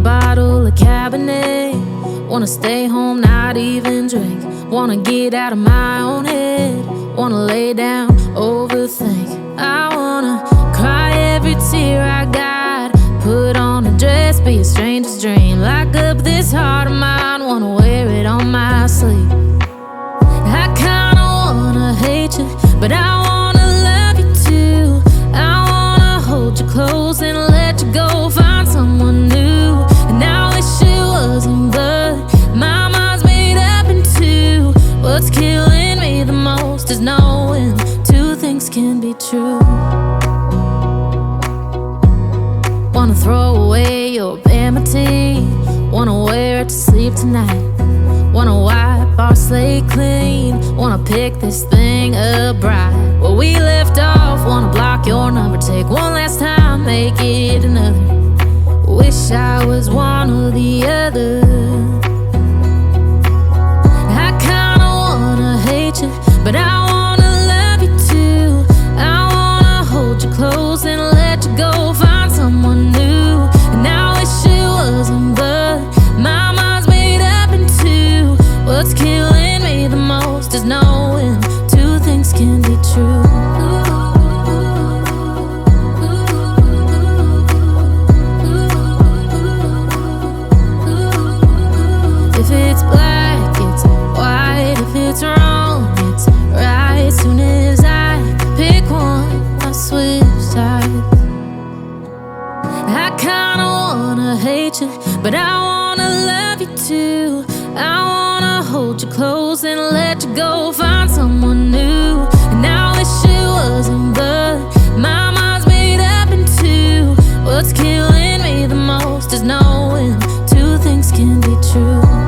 bottle of Cabernet. Wanna stay home, not even drink. Wanna get out of my own head. Wanna lay down, overthink. I wanna cry every tear I got. Put on a dress, be a stranger's dream. Lock up this heart of mine, wanna wear it on my sleeve. I kinda wanna hate you, but I wanna love you too. I wanna hold you close and let you go, find someone new. And I wish it wasn't, but my mind's made up in two. What's killing me the most is knowing two things can be true. Wanna throw away your vanity. Wanna wear it to sleep tonight. Wanna wipe our slate clean. Wanna pick this thing up right where we left off. Wanna block your number, take one last time, make it another. Wish I was one or the other. I kinda wanna hate you, but I wanna love you too. I wanna hold you close and let you go, find someone new. And I wish it wasn't, but my mind's made up in two. What's killing me the most is knowing two things can be true. If it's black, it's white. If it's wrong, it's right. Soon as I pick one, I switch sides. I kinda wanna hate you, but I wanna love you too. I wanna hold you close and let you go, find someone new. And I wish it wasn't, but my mind's made up in two. What's killing me the most is knowing two things can be true.